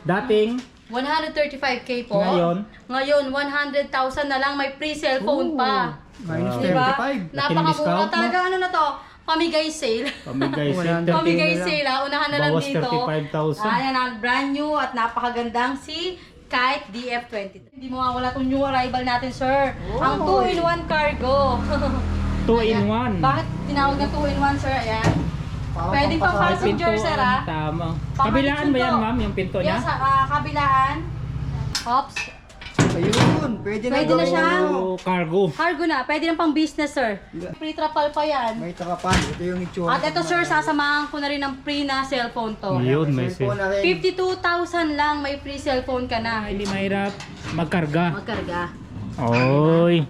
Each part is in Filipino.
Dating 135k po. Ngayon? 100,000 na lang. May free cellphone pa. Minus Diba? 35. Napakamura. discount, no? Talaga ano na to? Pamigay sale. Pamigay sale. 100. Pamigay sale ha. Unahan na lang Bawas dito. 35,000. Ayan ang brand new at napakagandang si Kite DF23. Hindi mawawala itong new arrival natin, sir. Ang 2-in-1 cargo. 2-in-1. Bakit tinawag na 2-in-1, sir? Ayan. Pwedeng pang passenger, sir, ha? Tama. Pang Kabilaan ba yan, pinto. ma'am, yung pinto niya? Yes, kabilaan. Ops. Ayun, pwede na Pwede na siya. Oh, cargo. Cargo na. Pwede na pang business, sir. Free trapal pa yan. May takapan. Ito yung itsura. At ito, sir, sasamahan ko na rin ng free na cellphone to. Yun, may Cellphone sale. na rin. 52,000 lang, may free cellphone ka na. Hindi mahirap magkarga. Magkarga. Oy.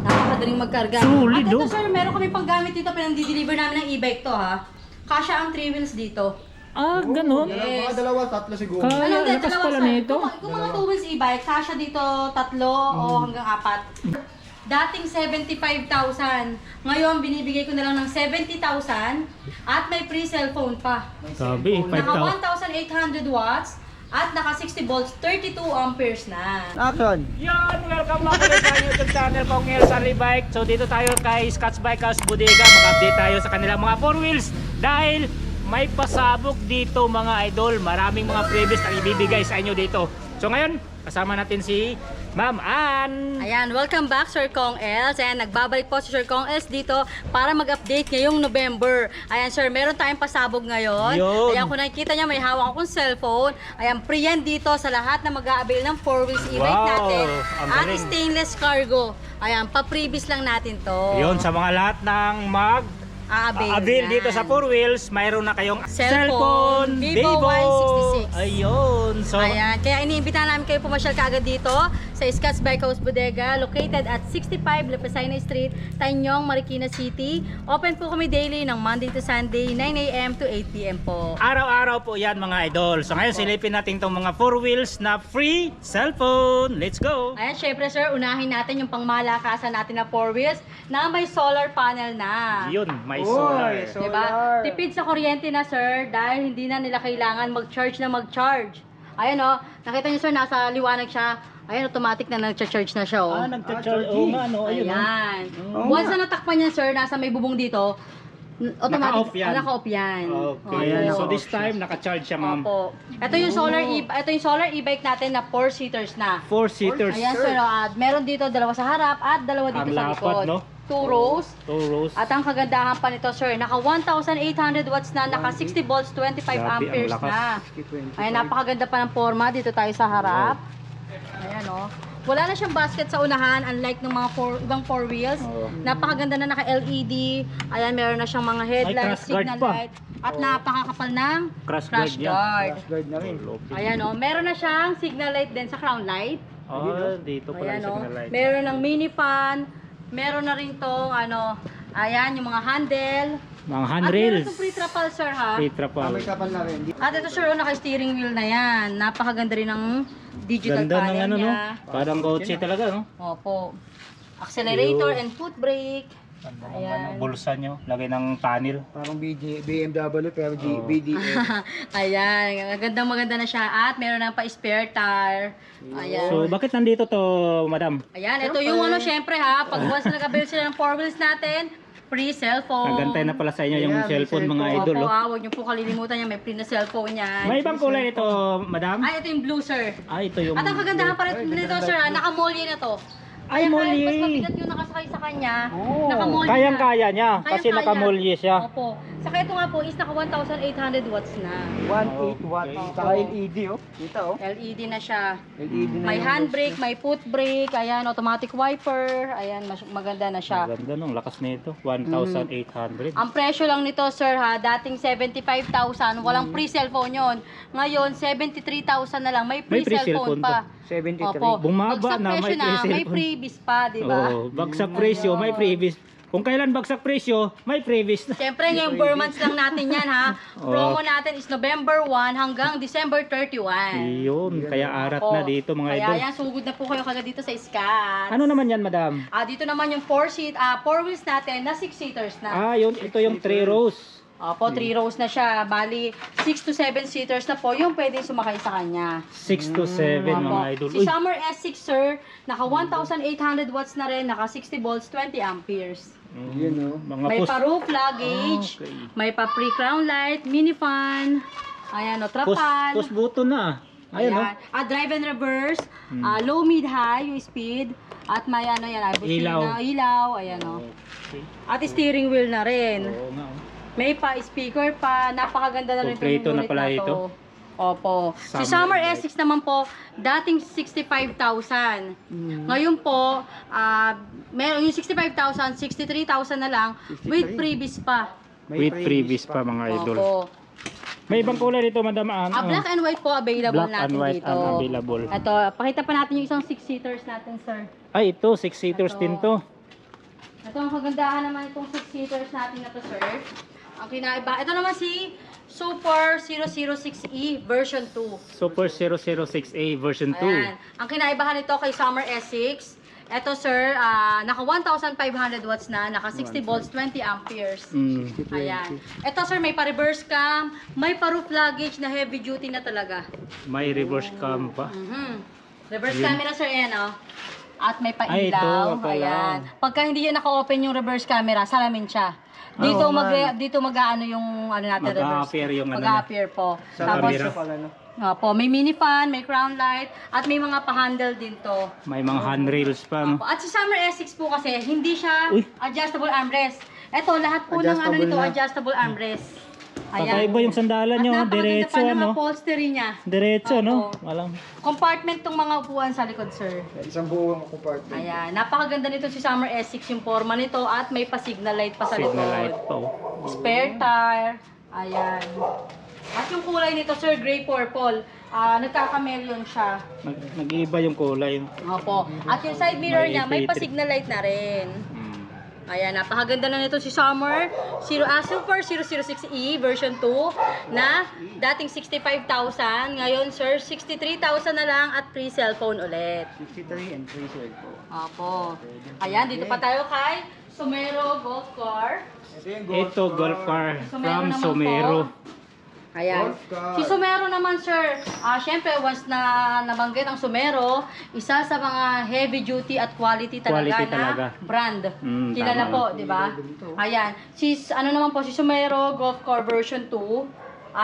Napakadaling magkarga. Sulit, At ito, oh. sir, meron kami panggamit dito. Pinang-deliver namin ng e-bike to, ha. Kasya ang 3 wheels dito. Ah, ganun. Yes. Mga dalawa, tatlo siguro. Kaya, Hindi, lakas dalawa, pala sir. nito. Kung mga 2 wheels e-bike, kasya dito 3 o hanggang 4. Dating 75,000. Ngayon, binibigay ko na lang ng 70,000 at may free cellphone pa. Sabi, Naka 5,000. 1,800 watts at naka 60 volts, 32 amperes na. Action! Yan, welcome back ulit sa YouTube channel Kong Elsa Bike. So dito tayo kay Scotch Bike House Bodega. Mag-update tayo sa kanilang mga 4 wheels dahil may pasabog dito mga idol. Maraming mga previous na ibibigay sa inyo dito. So ngayon, kasama natin si Ma'am Ann. Ayan, welcome back Sir Kong Els. Ayan, nagbabalik po si Sir Kong Els dito para mag-update ngayong November. Ayan sir, meron tayong pasabog ngayon. Yun. Ayan, kung nakikita niya may hawak akong cellphone. Ayan, free yan dito sa lahat na mag-a-avail ng 4 wheels e-bike Wow, natin. ang At galing. stainless cargo. Ayan, pa-previous lang natin to. Yun, sa mga lahat ng A-avail dito sa 4 wheels, mayroon na kayong Cellphone, Vivo Y66. Ayun. So, Ayan, kaya iniimbitahan namin kayo pumasyal kaagad dito sa Scotch Bike House Bodega, located at 65 Lapasina Street, Tanyong, Marikina City. Open po kami daily ng Monday to Sunday, 9 AM to 8 PM po. araw-araw po yan mga idol. So ngayon silipin natin tong mga 4 wheels na free cellphone. Let's go! Ayan, syempre sir, unahin natin yung pangmalakasan natin na 4 wheels na may solar panel na. Yun, may Uy, solar. Diba? Tipid sa kuryente na sir dahil hindi na nila kailangan mag-charge na mag-charge. Ayan o, nakita niyo sir, nasa liwanag siya. Ayan, automatic na nag-charge na siya o. Ah, nagcha-charge. Oo nga, no. Ayun, no. Ayan. Once na natakpan niya sir, nasa may bubong dito, automatic, Naka-off yan. Naka-off yan. Okay. Opo. So this time, naka-charge siya, ma'am. Opo. Ito yung solar e-bike natin na 4-seaters na. 4-seaters. Ayan sir, at meron dito dalawa sa harap at dalawa dito Ang sa lapad, likod. no? 2 rows. 2 rows. At ang kagandahan pa nito sir, naka 1,800 watts na, naka 60 volts, 25 Grabe, ang amperes lakas. na. Ayan, napakaganda pa ng forma. Dito tayo sa harap. Ayan o. Wala na siyang basket sa unahan, unlike ng mga ibang 4 wheels. Oo. Napakaganda na naka-LED. Ayan, meron na siyang mga headlights, crash guard signal pa. light. At napakakapal ng Crash crash guard yan. guard. Guard na rin. Ayan o. Meron na siyang signal light din sa crown light. Oh, dito pala Ayan yung o. signal light. Meron ng mini fan. Meron na rin tong ayan, yung mga handle. Mga At meron handrails. itong free trapal sir ha. Free Ah, trapal. may kapal na rin. At ito sir, naka-steering wheel na yan. Napakaganda rin ng digital Ganda ng panel ano, no? niya. Parang kotse talaga, no? Opo. Accelerator Ayun. and foot brake. Ganda ng Ayan. bulsa nyo. Lagay ng panel. Parang BMW pero BDF. Ayan, maganda na siya. At meron na pa spare tire. Ayan. So, bakit nandito to, madam? Ayan, ito yung syempre ha. Pag once na nag-avail sila ng 4 wheels natin, free cellphone. Nagantay na pala sa inyo yung Yeah, may cellphone, mga cellphone. idol, Opo, oh. huwag niyo po kalilimutan yan. May free na cellphone yan. May ibang kulay nito, madam? Ay, ito yung blue sir. Ah, ito yung... At ang kagandahan pa rin nito sir ha, nakamolye na to. Ay, Kaya molye. Kahit mas mabigat yung nakasakay sa kanya, Oh. nakamolye na. Kayang-kaya niya, kasi Kayang-kaya. nakamolye siya. Opo. Saka ito nga po is naka 1,800 watts na. 1.8 watt. Okay. Saka LED oh. Kita oh. LED na siya. LED na May yung handbrake, may foot brake, ayan, automatic wiper, ayan, maganda na siya. Ganda nung lakas nito, 1,800. Ang presyo lang nito, sir, ha, dating 75,000, walang free cellphone yon. Ngayon, 73,000 na lang, may free, May free cellphone, cellphone pa. 73. Opo. Bumaba Bagsak na, presyo may free may cellphone. freebies pa, di ba? Oo, bagsak presyo, may freebies. Kung kailan bagsak presyo, may freebies na. Siyempre, ngayong 4 months lang natin yan, ha. Promo natin is November 1 hanggang December 31. Yun, kaya arat Opo. na dito mga idol. Kaya yan, sugod na po kayo kagad dito sa Scotch. Ano naman yan, madam? Dito naman yung 4 wheels natin na 6-seaters na. Ah, yun, ito yung 3 rows. Opo, 3 rows na siya. Bali, 6 to 7 seaters na po yung pwede sumakay sa kanya. 6 to 7 mga Opo. idol. Si Summer S6, sir, naka 1,800 watts na rin, naka 60 volts, 20 amperes. Yun, oh. Mga May post. pa roof luggage, Okay. may pa pre-crown light, mini fan, ayan o, trapal. Push button na. Ayun, no? Drive and reverse, low, mid, high yung speed, at may ano yan, ilaw, ayan o. Okay. At steering wheel na rin. Oo nga, oh. May pa speaker pa, napakaganda na rin Kompleto itong na unit pala to. ito. Opo. Si Summer Summer S6 naman po, dating 65,000. Ngayon po, meron yung 65,000, 63,000 na lang, with 63. previous pa. With previous pa mga idol. Opo. May ibang kulay dito, madam. Black and white po available Black natin and white dito. ang available. Ito, pakita pa natin yung isang 6-seaters natin, sir. Ay, ito, 6-seaters Ito. din to. Ito ang kagandahan naman itong 6-seaters natin na to, sir. Ang kinaiba, ito naman si Super 006E version 2. Super 006A version 2. Ayan. Ang kinaibahan nito kay Summer S6, ito sir, naka 1,500 watts na, naka 60 volts, 20 amperes. Ayan. Ito sir, may pa-reverse cam, may pa-roof luggage na heavy duty na talaga. May reverse cam pa. Reverse Yun. camera sir, ayan o. At may Ay, ito pa-ilaw. pala. Ayan. Pagka hindi yan naka-open yung reverse camera, salamin siya. Dito dito mag-aano yung ano natin Mag-a-appear yung ano mag-a-appear po. Sa Tapos camera. pala, no? po, may mini fan, may crown light, at may mga pa-handle din to. May mga handrails pa, no? Opo. At si Summer S6 po kasi, hindi siya Uy. adjustable armrest. Ito, lahat po ng ano Adjustable nito, na. adjustable armrest. Kakaiba yung sandalan nyo, At napakaganda diretso, pa ng ano? upholstery niya. Diretso, no? Opo. Walang... Compartment tong mga upuan sa likod, sir. Isang buong compartment. Ayan, napakaganda nito si Summer S6 yung forma nito at may pa-signal light pa sa likod. Signal light pa, oh. Spare tire. Ayan. At yung kulay nito, sir, gray purple. Nagkaka-chameleon siya. Nag-iiba yung kulay. Opo. At yung side mirror May niya, may AP3. pa-signal light na rin. Mm. Ayan, napakaganda na nito si Summer. Super 006E version 2 na dating 65,000. Ngayon, sir, 63,000 na lang at free cellphone ulit. 63 and 3 cellphone. Opo. Ayan, dito pa tayo kay Somero Golf Car. Ito yung Ito, golf car Somero from naman Somero. Ayan. Golf car. Si Somero naman, sir, syempre, once na nabanggit ang Somero, isa sa mga heavy duty at quality talaga Quality talaga. na brand. Kilala tama. po, di ba? Ayan. Ano naman po, si Somero Golf Car version 2,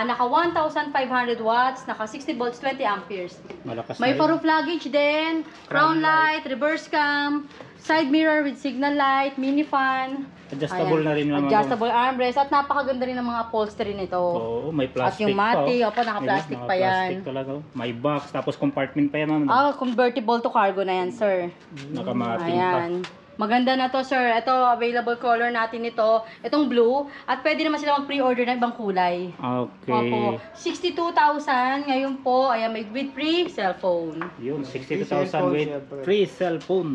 naka 1,500 watts, naka 60 volts, 20 amperes. Malakas May na pa-roof luggage din, crown light, reverse cam, side mirror with signal light, mini fan. Adjustable Ayan. na rin naman. Adjustable armrest at napakaganda rin ng mga upholstery nito. Oo, may plastic At yung mati, pa. opo, naka-plastic May pa yan. Plastic talaga. Oh. May box, tapos compartment pa yan. Convertible to cargo na yan, sir. Nakamating pa. Ayan. Maganda na to, sir. Ito, available color natin ito. Itong blue. At pwede naman sila mag-pre-order ng ibang kulay. Okay. Opo. 62,000. Ngayon po, ayan, may with free cellphone. Yun, Free 62,000 cellphone, with syempre. free cellphone.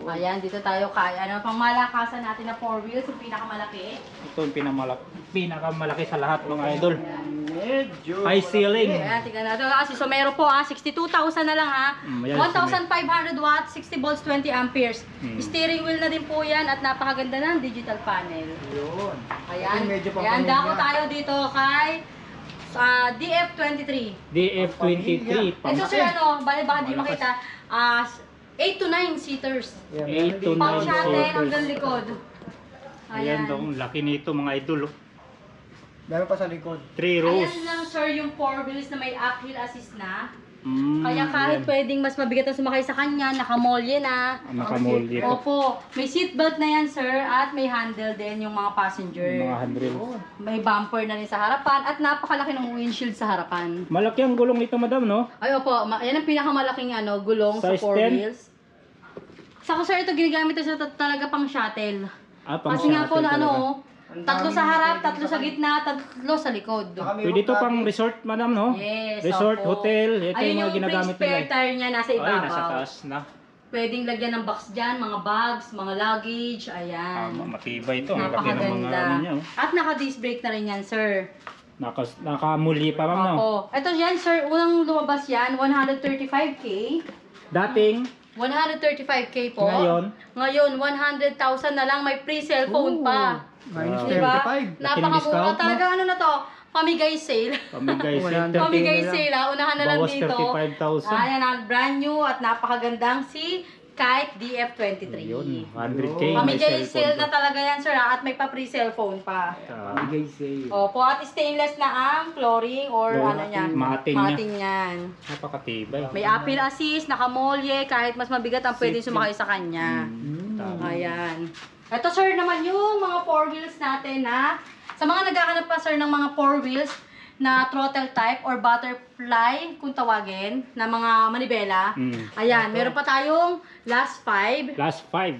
Ayan, dito tayo kaya. Ano pang malakasan natin na 4 wheels, yung pinakamalaki. Ito yung pinakamalaki sa lahat mga idol. Medyo. High ceiling. Ayan, tingnan natin. Si Somero po, 62,000 na lang ha. Ayan, 1,500 watts, 60 volts, 20 amperes. Steering wheel na din po yan at napakaganda ng digital panel. Yun. Ayan, Medyo ayan, pampahinga. dako tayo dito kay DF23. DF23. Ito sir, bali baka di makita, 8 to 9 seaters. Yan, 8 to 9 Pang shuttle seaters. hanggang likod. Ayan daw, ang laki nito mga idol. Oh. Meron pa sa likod. 3 rows. Ayan lang sir yung 4 wheels na may uphill assist na. Mm, Kaya kahit ayan. pwedeng mas mabigat na sumakay sa kanya, nakamolye na. Nakamolye pa. Opo, may seatbelt na yan sir at may handle din yung mga passenger. Mga handrails. May bumper na rin sa harapan at napakalaki ng windshield sa harapan. Malaki ang gulong nito madam, no? Ay opo, yan ang pinakamalaking gulong sa Size 4 10? wheels. Saka sir, ito ginagamit ito sa talaga pang shuttle. Pang Kasi nga po shuttle na talaga. tatlo sa harap, tatlo sa gitna, tatlo sa likod. Pwede ito pang resort madam, no? Yes, Resort, opo. hotel. Ito Ayun yung mga ginagamit free spare nila. tire niya nasa Ay, ibabaw. nasa taas na. Pwedeng lagyan ng box dyan, mga bags, mga luggage, ayan. Matibay ito. Ang laki ng mga Napakaganda. ano niya. Oh. At naka-disc brake na rin yan, sir. Nakamuli pa ma'am, no? Opo. Ito yan, sir. Unang lumabas yan, 135K. Dating 135k po. Ngayon? Ngayon, 100,000 na lang. May free cellphone pa. Minus Diba? 35. Napakamura discount, no? talaga. Ano na to? Pamigay sale. Pamigay Wala sale. na. Pamigay na lang. sale. Unahan na lang Bawas dito. 35,000. Ayan ang brand new at napakagandang si Kite DF23. Yun, 100k. Pamigay may sale na cellphone talaga yan, sir. At may pa-free cellphone pa. pa. Bigay sale. Opo, at stainless na ang flooring or No, ano niya. mating niya. Mating yan. Napakatibay. May appeal assist, nakamolye, kahit mas mabigat ang pwede Safety. sumakay sa kanya. Tama. Ayan. Ito sir naman yung mga 4 wheels natin na sa mga naghahanap pa sir ng mga 4 wheels na throttle type or butterfly kung tawagin na mga manibela. Ayan, meron pa tayong last 5. Last 5.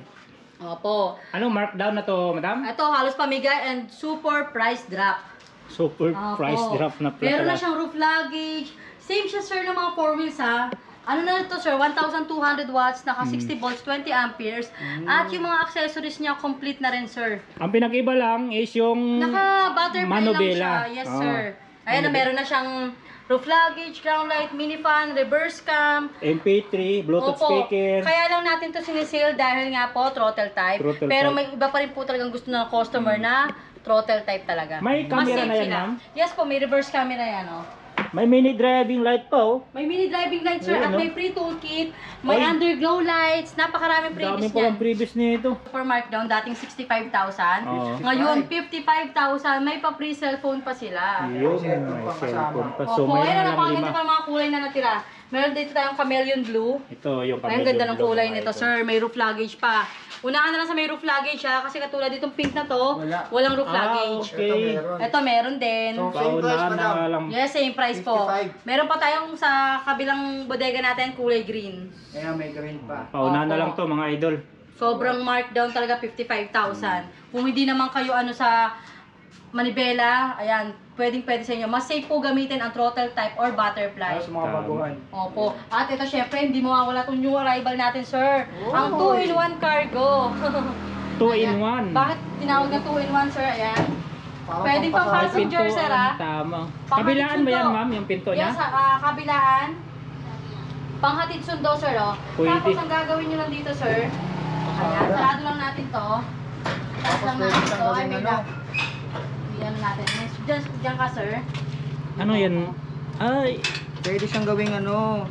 Opo. Anong markdown na to, madam? Ito halos pamigay and super price drop. Super Opo. price drop na pala. Meron na siyang roof luggage. Same siya sir ng mga 4 wheels ha. Ano na ito sir, 1,200 watts, naka 60 volts, 20 amperes. At yung mga accessories niya complete na rin sir. Ang pinag-iba lang is yung Naka butterfly lang manobela. siya. Yes Oo. sir. Ayan na meron na siyang roof luggage, ground light, mini fan, reverse cam. MP3, Bluetooth Opo. speaker. Kaya lang natin to sinisale dahil nga po throttle type. Throttle Pero type. may iba pa rin po talagang gusto ng customer na throttle type talaga. May Mas camera safe na yan, sila. ma'am? Yes po, may reverse camera yan oh. May mini driving light pa oh. May mini driving lights sir Ayan, at no? may free toolkit, may Ay. underglow lights, napakaraming Dami previous pa niyan. ang previous nito. For markdown, dating 65,000. Oo. Ngayon, 55,000. May pa-free cellphone pa sila. Yun, may cellphone pa cellphone pa. So, Opo, may ayan, lang napakaganda lima. pa ng mga kulay na natira. Meron dito tayong chameleon blue. Ito yung Ay, ang ganda ng blue, kulay mga nito, idol. sir. May roof luggage pa. Unahan na lang sa may roof luggage, ha? Kasi katulad ditong pink na to, Wala. walang roof Ah, luggage. okay. Ito meron. Ito, meron din. So, same price Paunahan pa na daw. lang. Yes, same price po. 55. Meron pa tayong sa kabilang bodega natin, kulay green. Ayan, may green pa. Paunahan na Opo. lang to mga idol. Sobrang markdown talaga, 55,000. Kung hindi naman kayo ano sa manibela, ayan, pwedeng-pwede sa inyo. Mas safe po gamitin ang throttle type or butterfly. Para sa mga Tama. baguhan. Opo. At ito syempre, hindi mawawala itong new arrival natin, sir. Ang 2-in-1 cargo. 2-in-1. Bakit tinawag na 2-in-1, sir? Ayan. Parang Pwedeng pang pampasahod. passenger, sir, ah. Tama. Panghatid Kabilaan ba yan, sundo. ma'am, yung pinto niya? Yes, kabilaan. Panghatid sundo, sir, oh. Pwede. Tapos ang gagawin nyo lang dito, sir. Ayan, sarado lang natin to. Tapos lang pwede natin siyang to. Ay, gawin may ano? lock. Yan natin. Diyan ka, sir. Ano yan? Ay, Pwede siyang gawing ano.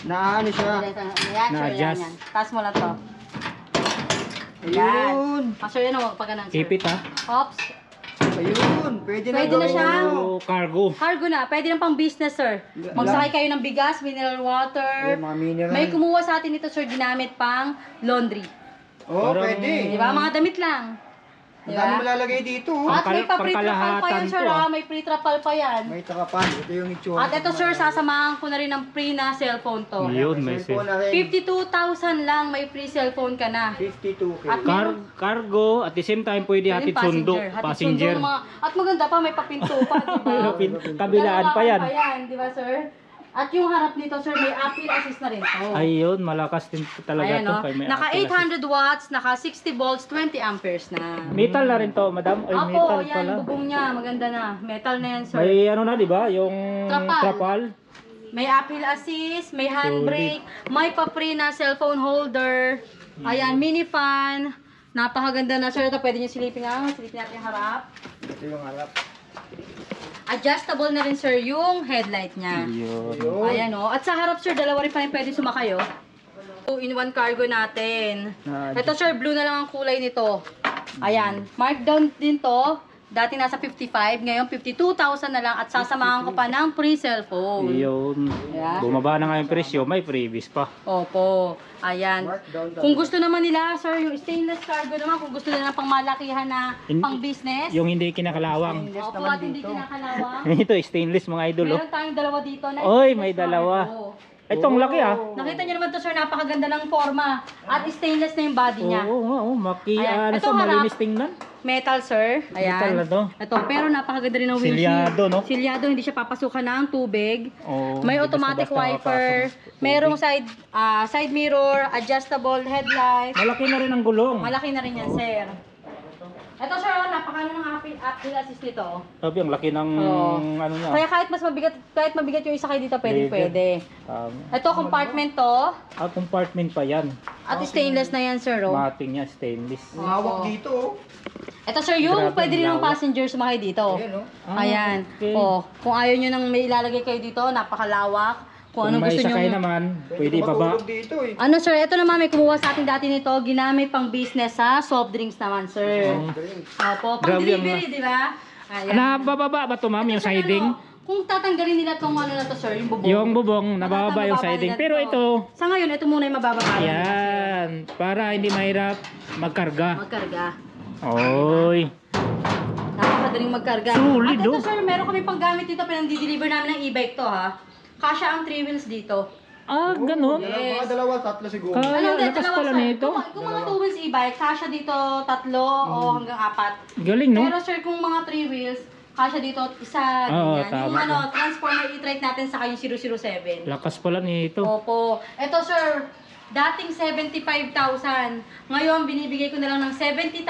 Naano siya. Ayan, sir, yan, Na-adjust. yan. Taas mo lang to. Ayun. Sir, yan o, pag ganun, sir. ipit ha. Ops. Ayun. Pwede na Pwede na gawing siya. ano. Oh, cargo. Cargo na. Pwede na pang business, sir. Magsakay kayo ng bigas, mineral water. Ayun, mga mineral. May kumuha sa atin ito, sir, ginamit pang laundry. Oo, Parang- pwede. Di ba? Mga damit lang. Ang dami malalagay dito. oh. At may pa-free trapal pa pangkalahatan yan, sir. to, ah. May free trapal pa yan. May takapan. Ito yung itsura. At ito, sir, sasamahan ko na rin ng free na cellphone to. Yun, may cellphone cell. na rin. 52,000 lang, may free cellphone ka na. 52K. At Cargo, at the same time pwede hatid sundo. Hatid Passenger. sundo, at maganda pa, may papinto pa, di ba? Kabilaan pa yan. Di ba, sir? At yung harap nito, sir, may appeal assist na rin to. Ayun, malakas din talaga Ayan, to. no? Kaya may Naka apple assist. 800 watts, naka 60 volts, 20 amperes na. Metal na rin to, madam. Ay, Opo, metal yan, pala. bubong niya, maganda na. Metal na yan, sir. May ano na, di ba? Yung Trapal. trapal. May appeal assist, may handbrake, may pa-free na cellphone holder. Ayan, mini fan. Napakaganda na, sir. Ito pwede niyo silipin nga. Silipin natin yung harap. Ito yung harap. Adjustable na rin, sir, yung headlight niya. Yun. Ayun. Ayan, oh. At sa harap, sir, dalawa rin pa rin pwede sumakay, oh. 2-in-1 cargo natin. Ito, sir, blue na lang ang kulay nito. Ayan. Markdown din to. Dati nasa 55, ngayon 52,000 na lang at sasamahan ko pa ng free cellphone. Yun. Ayan. Bumaba na nga yung presyo, may freebies pa. Opo. Ayan. Markdown Kung gusto naman nila, sir, yung stainless cargo naman, kung gusto nila pang malakihan na pang business. Yung hindi kinakalawang. Stainless Opo, naman at hindi dito. kinakalawang. Ito, stainless mga idol. Oh. Meron tayong dalawa dito na Oy, stainless may dalawa. cargo. Itong laki ah. Nakita niyo naman to, sir, napakaganda ng forma. At stainless na yung body niya. Oo, oo, Ayan. ano Ito sa harap. malinis tingnan. Metal, sir. Ayan. Metal na to. Ito, pero napakaganda rin ng windshield. Silyado, no? Silyado, hindi siya papasukan ng tubig. Oo, May hindi automatic basta-basta wiper. mapasok. Merong side mirror, adjustable headlight. Malaki na rin ang gulong. Malaki na rin yan, sir. Ito sir, napakano ng apple assist nito. Sabi, ang laki ng Oo. ano niya. Kaya kahit mabigat yung isa kayo dito, pwede. Tama. Ito, compartment to. Compartment pa yan. At stainless na yan, sir. Oh. Mating niya, stainless. Ang hawak dito, oh. Ito, sir, yung Grabe, pwede rin ng lawak. passenger sumakay dito. Ayan, oh. Ayan. Okay. Oh, kung ayaw nyo nang may ilalagay kayo dito, napakalawak. Kung Kung ano may gusto nyo. sakay naman, pwede ka ibaba. matulog dito, eh. Ano, sir, ito naman may kumuha sa atin dati nito. Ginamit pang business ha. Soft drinks naman, sir. Opo, pang Grabe ang delivery, di ba? Ayan. Nabababa ba ito, ma'am, yung Sir, siding? ano, kung tatanggalin nila tong ano na to, sir, yung bubong. Yung bubong, nabababa yung Mababa siding. nila Pero to. ito, Sa ngayon, ito muna yung mabababa. yan. Para hindi mahirap magkarga. Magkarga. Oy. Napakadaling magkarga. Sulit, At ito, oh. sir, meron kami pang gamit dito. Pinang-deliver namin ng e-bike to, ha. Kasya ang 3 wheels dito. Ganun. Yes. Mga dalawa, tatlo siguro. Kaya, Hindi, lakas dalawa, pala sir. nito. Kung mga 2 wheels e-bike, kasya dito 3 o hanggang 4. Galing, no? Pero sir, kung mga 3 wheels, kasya dito isa, Oo, ganyan. Yung tama. transformer e-trike natin sa yung 007. Lakas pala nito. Opo. Ito sir, dating 75,000. Ngayon, binibigay ko na lang ng 70,000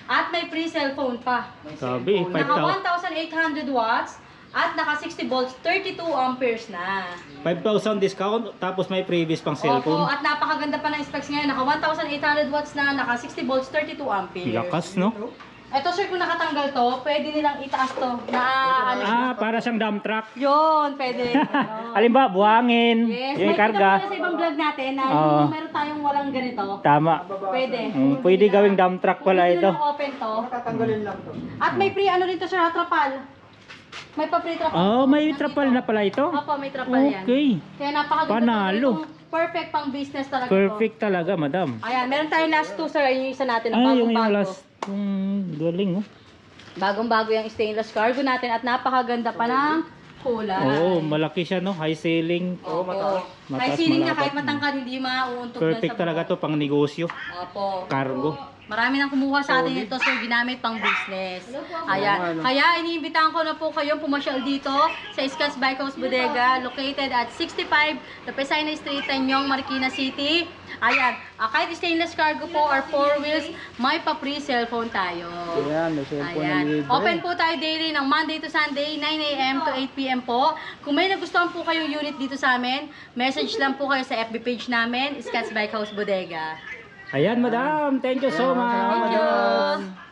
at may free cellphone pa. Sabi, Naka 5,000. 1,800 watts at naka 60 volts, 32 amperes na. 5,000 discount, tapos may previous pang Opo, cellphone. at napakaganda pa ng specs ngayon. Naka 1,800 watts na, naka 60 volts, 32 amperes. Lakas, no? Ito sir, kung nakatanggal to, pwede nilang itaas to. Na, Para siyang dump truck. yun, pwede. Ano. Halimbawa, buhangin, Yes, yung may kita karga. po sa ibang vlog natin na Oo. yung meron tayong walang ganito. Tama. Pwede. Pwede gawing dump truck pala Kung gusto ito. nyo open to. Tatanggalin lang to. At may free ano dito sir, trapal. May pa-free trapal. May trapal na pala ito. Opo, may trapal yan. Okay. Kaya napakaganda. Panalo. to. Perfect pang business talaga Perfect talaga, madam. to. Ayan, meron tayong last two sir. Ayun yung isa natin. Ang Yung bagong-bago. last. Galing, oh. Bagong-bago yung stainless cargo natin at napakaganda pa ng kulay. Oo, malaki siya, no? High ceiling. Opo. Mataas, Kahit siling na malapad. kahit matangkad, hindi mauuntog Perfect sa talaga to pang negosyo. Opo. Cargo. Marami nang kumuha sa atin ito, sir, ginamit pang business. Ayan. Kaya iniimbitahan ko na po kayong pumasyal dito sa Scotts Bike House Bodega, located at 65 Lapesina Street, Tanyong, Marikina City. Ayan. Kahit stainless cargo po or 4 wheels, may pa-free cellphone tayo. Ayan, may cellphone na Ayan. libre. Open po tayo daily ng Monday to Sunday, 9 a.m. to 8 p.m. po. Kung may nagustuhan po kayong unit dito sa amin, message lang po kayo sa FB page namin, Scotts Bike House Bodega. Ayan, madam. Thank you so much. Thank you.